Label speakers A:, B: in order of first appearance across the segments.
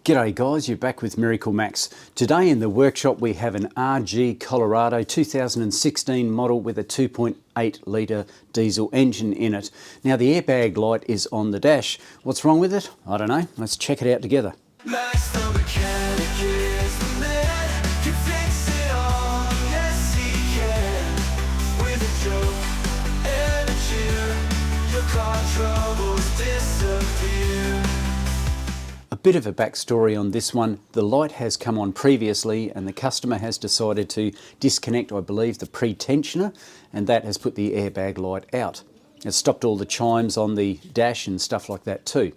A: G'day guys, you're back with MiracleMAX. Today in the workshop we have an RG Colorado 2016 model with a 2.8 litre diesel engine in it. Now the airbag light is on the dash. What's wrong with it? I don't know. Let's check it out together. A bit of a backstory on this one. The light has come on previously and the customer has decided to disconnect, I believe, the pre-tensioner, and that has put the airbag light out. It stopped all the chimes on the dash and stuff like that too.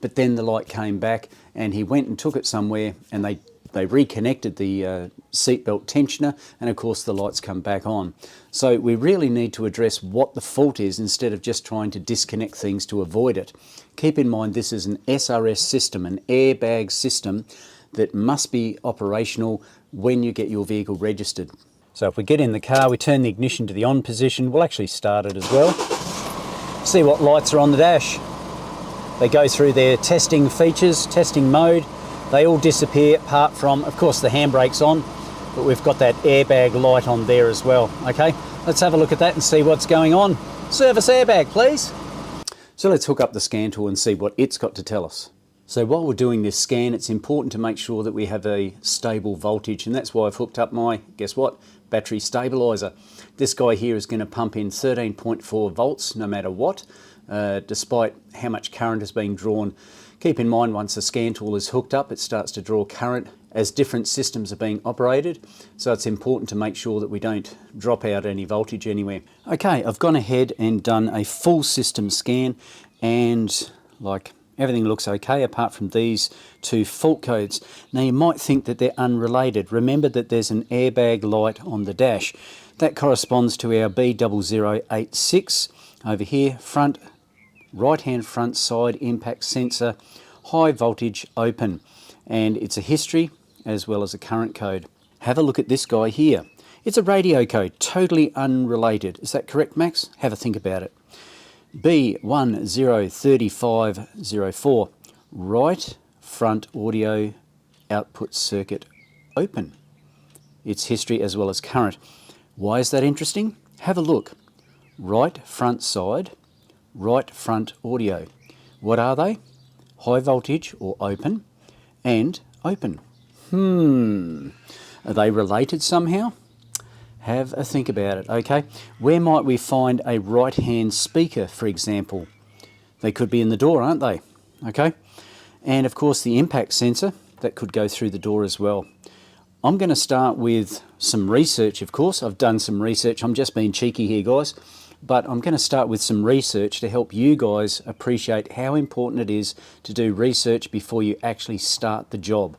A: But then the light came back and he went and took it somewhere and they reconnected the seatbelt tensioner, and of course the lights come back on. So we really need to address what the fault is instead of just trying to disconnect things to avoid it. Keep in mind this is an SRS system, an airbag system that must be operational when you get your vehicle registered. So if we get in the car, we turn the ignition to the on position, we'll actually start it as well. See what lights are on the dash. They go through their testing features, testing mode. They all disappear apart from, of course, the handbrake's on, but we've got that airbag light on there as well. Okay, let's have a look at that and see what's going on. Service airbag, please. So let's hook up the scan tool and see what it's got to tell us. So while we're doing this scan, it's important to make sure that we have a stable voltage, and that's why I've hooked up my, guess what, battery stabilizer. This guy here is going to pump in 13.4 volts no matter what, despite how much current is being drawn. Keep in mind, once the scan tool is hooked up, it starts to draw current as different systems are being operated. So it's important to make sure that we don't drop out any voltage anywhere. Okay, I've gone ahead and done a full system scan, and like everything looks okay apart from these two fault codes. Now you might think that they're unrelated. Remember that there's an airbag light on the dash. That corresponds to our B0086 over here, front right-hand front side impact sensor, high voltage open, and it's a history as well as a current code. Have a look at this guy here. It's a radio code, totally unrelated. Is that correct, Max? Have a think about it. B003504, right front audio output circuit open. It's history as well as current. Why is that interesting? Have a look. Right front side, right front audio. What are they? High voltage or open and open. Are they related somehow? Have a think about it, okay? Where might we find a right-hand speaker, for example? They could be in the door, aren't they? Okay? And of course the impact sensor, that could go through the door as well. I'm going to start with some research, of course. I've done some research. I'm just being cheeky here, guys. But I'm going to start with some research to help you guys appreciate how important it is to do research before you actually start the job.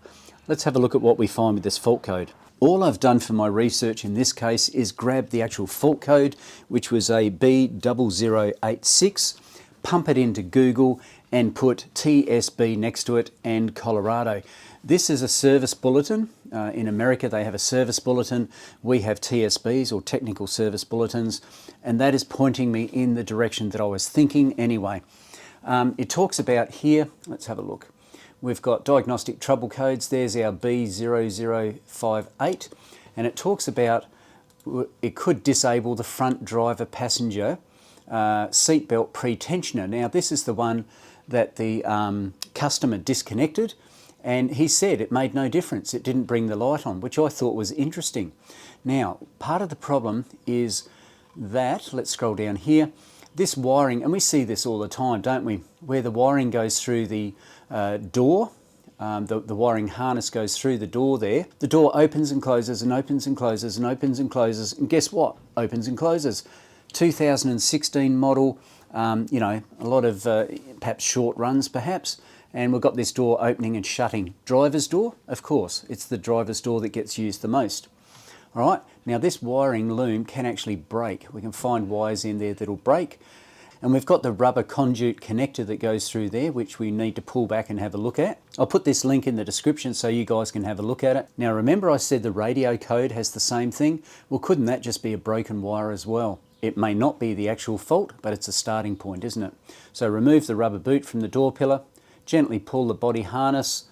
A: Let's have a look at what we find with this fault code. All I've done for my research in this case is grab the actual fault code, which was a B0086, pump it into Google and put TSB next to it and Colorado. This is a service bulletin. In America they have a service bulletin. We have TSBs, or technical service bulletins, and that is pointing me in the direction that I was thinking anyway. It talks about here, let's have a look. We've got diagnostic trouble codes. There's our B0058, and it talks about it could disable the front driver passenger seatbelt pre-tensioner. Now this is the one that the customer disconnected, and he said it made no difference. It didn't bring the light on, which I thought was interesting. Now, part of the problem is that, let's scroll down here, this wiring, and we see this all the time, don't we? Where the wiring goes through the door, the wiring harness goes through the door there. The door opens and closes and opens and closes and opens and closes, and guess what? Opens and closes. 2016 model, you know, a lot of perhaps short runs perhaps, and we've got this door opening and shutting. Driver's door, of course, it's the driver's door that gets used the most. All right, now this wiring loom can actually break. We can find wires in there that'll break, and we've got the rubber conduit connector that goes through there, which we need to pull back and have a look at. I'll put this link in the description so you guys can have a look at it. Now remember I said the radio code has the same thing? Well, couldn't that just be a broken wire as well? It may not be the actual fault, but it's a starting point, isn't it? So remove the rubber boot from the door pillar, gently pull the body harness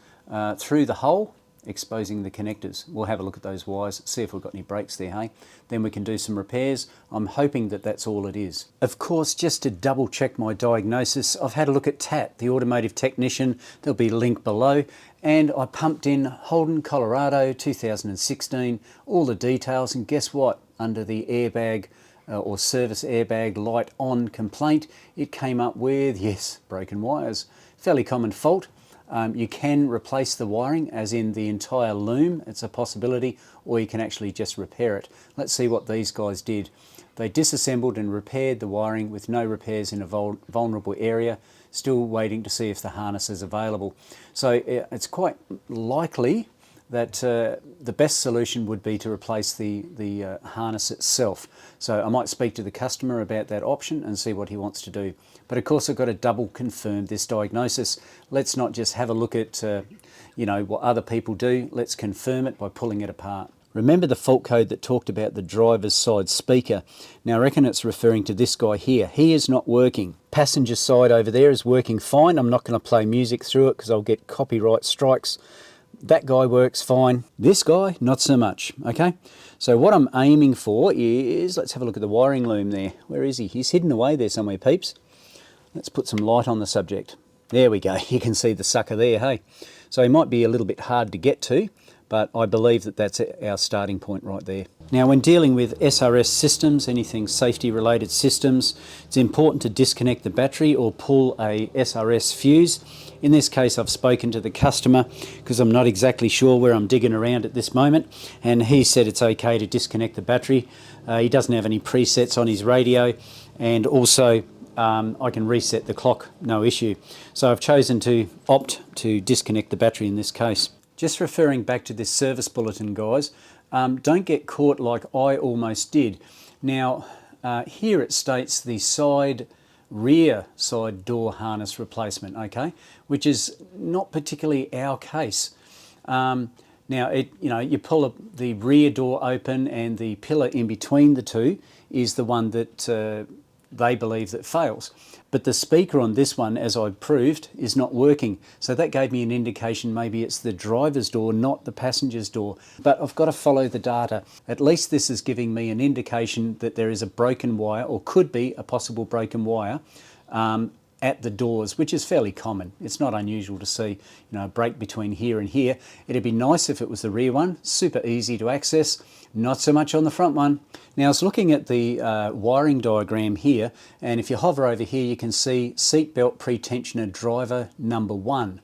A: through the hole, exposing the connectors. We'll have a look at those wires, see if we've got any breaks there, hey? Then we can do some repairs. I'm hoping that that's all it is. Of course, just to double check my diagnosis, I've had a look at TAT, the automotive technician. There'll be a link below. And I pumped in Holden, Colorado, 2016, all the details, and guess what? Under the airbag or service airbag light on complaint, it came up with, yes, broken wires. Fairly common fault. You can replace the wiring, as in the entire loom, it's a possibility, or you can actually just repair it. Let's see what these guys did. They disassembled and repaired the wiring with no repairs in a vulnerable area, still waiting to see if the harness is available. So it's quite likely that the best solution would be to replace the harness itself. So I might speak to the customer about that option and see what he wants to do. But of course I've got to double confirm this diagnosis. Let's not just have a look at what other people do. Let's confirm it by pulling it apart. Remember the fault code that talked about the driver's side speaker? Now I reckon it's referring to this guy here. He is not working. Passenger side over there is working fine. I'm not going to play music through it because I'll get copyright strikes. That guy works fine. This guy, not so much, okay? So what I'm aiming for is, let's have a look at the wiring loom there. Where is he? He's hidden away there somewhere, peeps. Let's put some light on the subject. There we go. You can see the sucker there, hey? So he might be a little bit hard to get to, but I believe that that's our starting point right there. Now, when dealing with SRS systems, anything safety related systems, it's important to disconnect the battery or pull a SRS fuse. In this case, I've spoken to the customer because I'm not exactly sure where I'm digging around at this moment, and he said it's okay to disconnect the battery. He doesn't have any presets on his radio, and also I can reset the clock, no issue. So I've chosen to opt to disconnect the battery in this case. Just referring back to this service bulletin, guys, don't get caught like I almost did. Now, here it states the rear side door harness replacement, okay, which is not particularly our case. Now, you pull the rear door open, and the pillar in between the two is the one that they believe that fails. But the speaker on this one, as I proved, is not working. So that gave me an indication maybe it's the driver's door, not the passenger's door. But I've got to follow the data. At least this is giving me an indication that there is a broken wire, or could be a possible broken wire, at the doors, which is fairly common. It's not unusual to see, a break between here and here. It'd be nice if it was the rear one, super easy to access, not so much on the front one. Now I was looking at the wiring diagram here, and if you hover over here you can see seatbelt pretensioner driver number 1.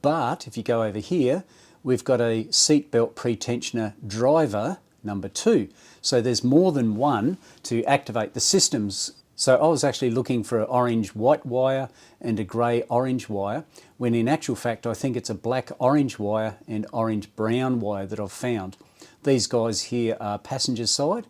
A: But if you go over here, we've got a seatbelt pretensioner driver number 2. So there's more than one to activate the systems. So I was actually looking for an orange-white wire and a grey-orange wire, when in actual fact I think it's a black-orange wire and orange-brown wire that I've found. These guys here are passenger side,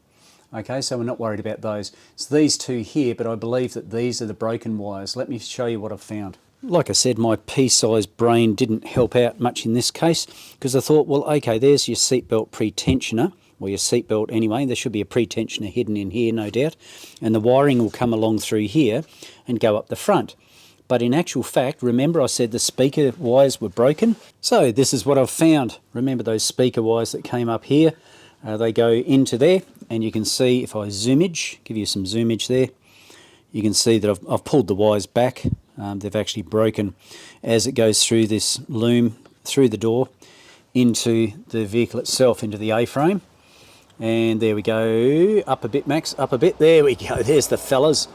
A: okay, so we're not worried about those. It's these two here, but I believe that these are the broken wires. Let me show you what I've found. Like I said, my pea-sized brain didn't help out much in this case, because I thought, well, okay, there's your seatbelt pretensioner, or your seatbelt anyway. There should be a pretensioner hidden in here, no doubt, and the wiring will come along through here and go up the front. But in actual fact, remember I said the speaker wires were broken? So this is what I've found. Remember those speaker wires that came up here? They go into there, and you can see if I zoomage, give you some zoomage there, you can see that I've pulled the wires back. They've actually broken as it goes through this loom, through the door, into the vehicle itself, into the A-frame. And there we go, up a bit, Max, up a bit, there we go, there's the fellas.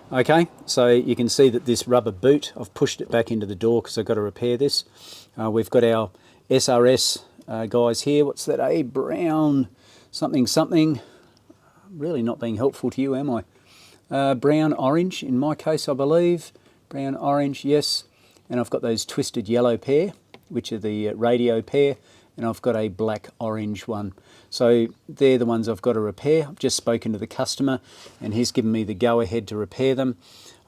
A: Okay, so you can see that this rubber boot, I've pushed it back into the door because I've got to repair this. We've got our SRS guys here. What's that, a brown something something? Really not being helpful to you, am I? Brown orange in my case, I believe. Brown orange, yes. And I've got those twisted yellow pair, which are the radio pair, and I've got a black orange one. So they're the ones I've got to repair. I've just spoken to the customer and he's given me the go-ahead to repair them.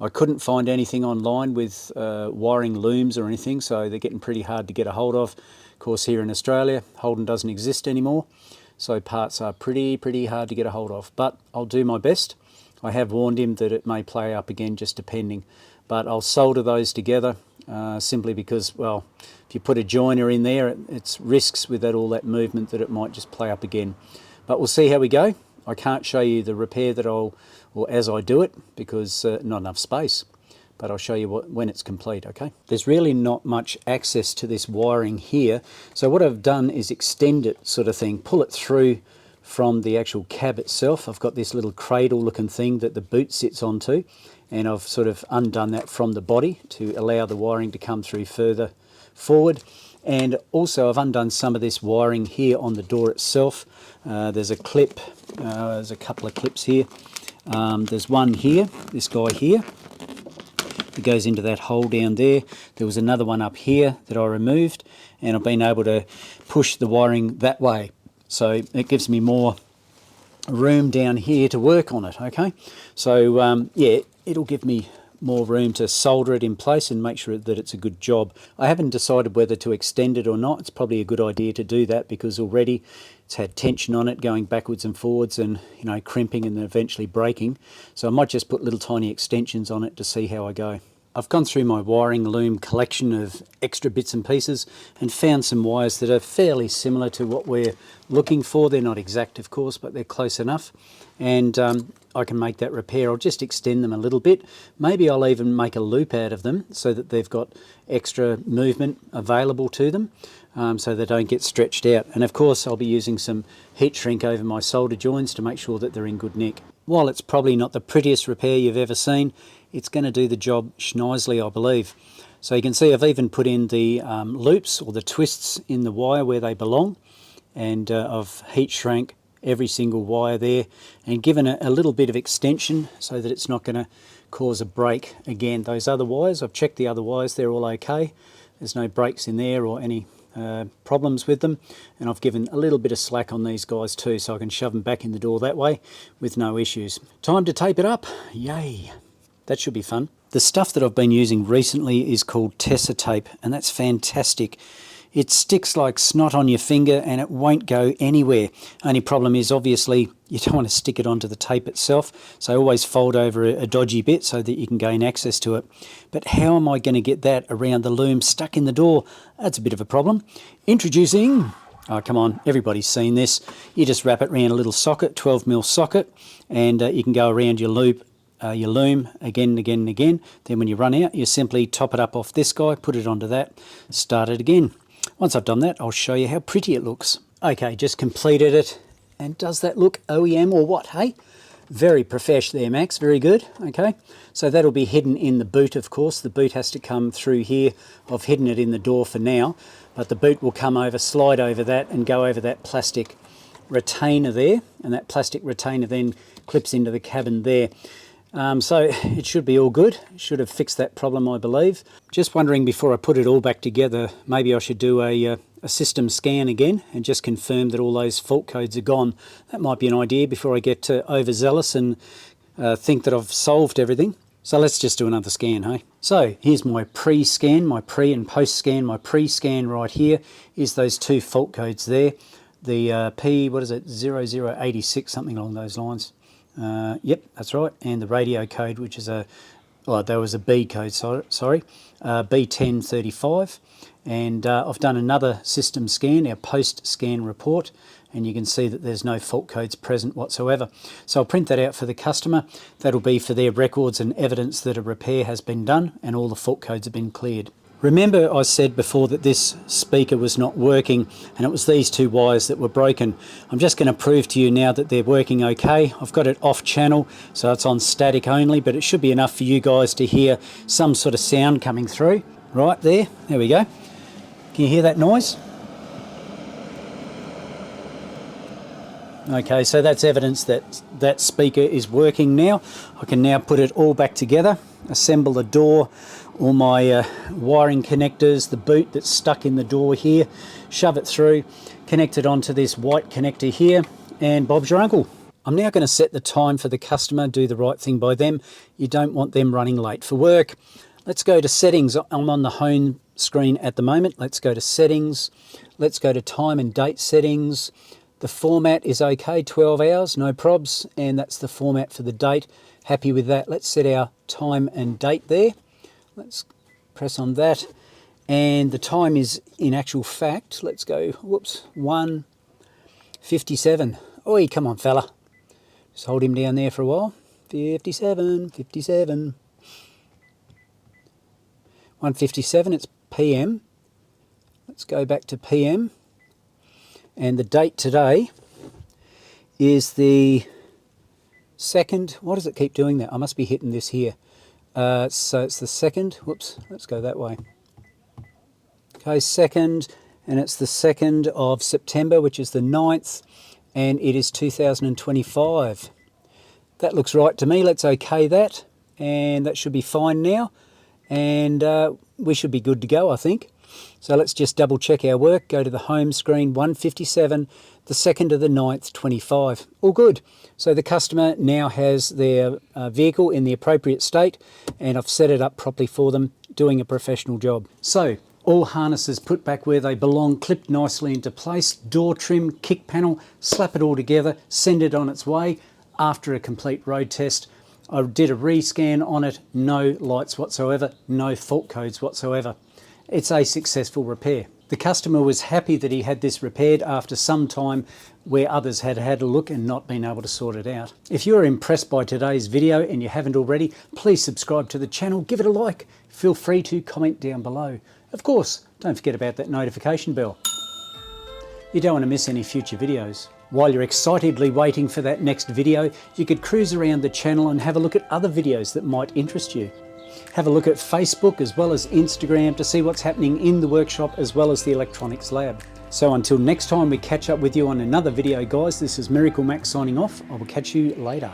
A: I couldn't find anything online with wiring looms or anything, so they're getting pretty hard to get a hold of. Of course, here in Australia, Holden doesn't exist anymore, so parts are pretty hard to get a hold of. But I'll do my best. I have warned him that it may play up again, just depending. But I'll solder those together simply because, well, if you put a joiner in there, it's risks with all that movement that it might just play up again. But we'll see how we go. I can't show you the repair that or as I do it, because not enough space. But I'll show you when it's complete, okay? There's really not much access to this wiring here. So what I've done is extend it, sort of thing, pull it through from the actual cab itself. I've got this little cradle looking thing that the boot sits onto, and I've sort of undone that from the body to allow the wiring to come through further forward. And also I've undone some of this wiring here on the door itself. There's a clip, there's a couple of clips here. There's one here, this guy here. It goes into that hole down there. There was another one up here that I removed, and I've been able to push the wiring that way. So it gives me more room down here to work on it, okay? So yeah, it'll give me more room to solder it in place and make sure that it's a good job. I haven't decided whether to extend it or not. It's probably a good idea to do that, because already it's had tension on it going backwards and forwards, and you know, crimping and then eventually breaking. So I might just put little tiny extensions on it to see how I go. I've gone through my wiring loom collection of extra bits and pieces and found some wires that are fairly similar to what we're looking for. They're not exact, of course, but they're close enough. And I can make that repair. I'll just extend them a little bit. Maybe I'll even make a loop out of them so that they've got extra movement available to them, so they don't get stretched out. And of course, I'll be using some heat shrink over my solder joints to make sure that they're in good nick. While it's probably not the prettiest repair you've ever seen, it's going to do the job schnicely, I believe. So you can see I've even put in the loops or the twists in the wire where they belong, and I've heat shrank every single wire there and given a little bit of extension so that it's not going to cause a break again. Those other wires, I've checked the other wires, they're all okay. There's no breaks in there or any problems with them, and I've given a little bit of slack on these guys too, so I can shove them back in the door that way with no issues. Time to tape it up. Yay, that should be fun. The stuff that I've been using recently is called Tessa tape, and that's fantastic. It sticks like snot on your finger and it won't go anywhere. Only problem is, obviously, you don't want to stick it onto the tape itself, so always fold over a dodgy bit so that you can gain access to it. But how am I going to get that around the loom stuck in the door? That's a bit of a problem. Introducing, oh come on, everybody's seen this. You just wrap it around a little socket, 12mm socket, and you can go around your loom again and again and again. Then when you run out, you simply top it up off this guy, put it onto that, start it again. Once I've done that, I'll show you how pretty it looks. Okay, just completed it. And does that look OEM or what, hey? Very profesh there, Max, very good. Okay, so that'll be hidden in the boot, of course. The boot has to come through here. I've hidden it in the door for now, but the boot will come over, slide over that and go over that plastic retainer there, and that plastic retainer then clips into the cabin there. So it should be all good. Should have fixed that problem, I believe. Just wondering, before I put it all back together, maybe I should do a system scan again and just confirm that all those fault codes are gone. That might be an idea before I get overzealous and think that I've solved everything. So let's just do another scan, hey? So here's my pre-scan, my pre and post-scan. My pre-scan right here is those two fault codes there. The P, what is it, 0086, something along those lines. Yep, that's right. And the radio code, which is there was a B code, sorry, B1035. And I've done another system scan, our post-scan report, and you can see that there's no fault codes present whatsoever. So I'll print that out for the customer. That'll be for their records and evidence that a repair has been done and all the fault codes have been cleared. Remember, I said before that this speaker was not working, and it was these two wires that were broken. I'm just going to prove to you now that they're working okay. I've got it off channel, so it's on static only, but it should be enough for you guys to hear some sort of sound coming through. Right there we go. Can you hear that noise? Okay, so that's evidence that that speaker is working now. I can now put it all back together, assemble the door, all my wiring connectors, the boot that's stuck in the door here, shove it through, connect it onto this white connector here, and Bob's your uncle. I'm now going to set the time for the customer, do the right thing by them. You don't want them running late for work. Let's go to settings. I'm on the home screen at the moment. Let's go to settings. Let's go to time and date settings. The format is okay, 12 hours, no probs, and that's the format for the date. Happy with that. Let's set our time and date there. Let's Press on that, and the time is, in actual fact, let's go, whoops, 1:57. Oi, come on, fella. Just hold him down there for a while. 57, 57. 1:57, it's PM. Let's go back to PM. And the date today is the 2nd. Why does it keep doing that? I must be hitting this here. So it's the 2nd. Whoops, let's go that way. Okay, 2nd, and it's the 2nd of September, which is the 9th, and it is 2025. That looks right to me. Let's OK that, and that should be fine now, and we should be good to go, I think. So let's just double check our work. Go to the home screen, 1:57, the 2nd of the 9th, 25. All good. So the customer now has their vehicle in the appropriate state, and I've set it up properly for them, doing a professional job. So all harnesses put back where they belong, clipped nicely into place, door trim, kick panel, slap it all together, send it on its way. After a complete road test, I did a rescan on it, no lights whatsoever, no fault codes whatsoever. It's a successful repair. The customer was happy that he had this repaired after some time where others had had a look and not been able to sort it out. If you're impressed by today's video and you haven't already, please subscribe to the channel, give it a like, feel free to comment down below. Of course, don't forget about that notification bell. You don't want to miss any future videos. While you're excitedly waiting for that next video, you could cruise around the channel and have a look at other videos that might interest you. Have a look at Facebook as well as Instagram to see what's happening in the workshop as well as the electronics lab. So until next time we catch up with you on another video, guys, this is MiracleMAX signing off. I will catch you later.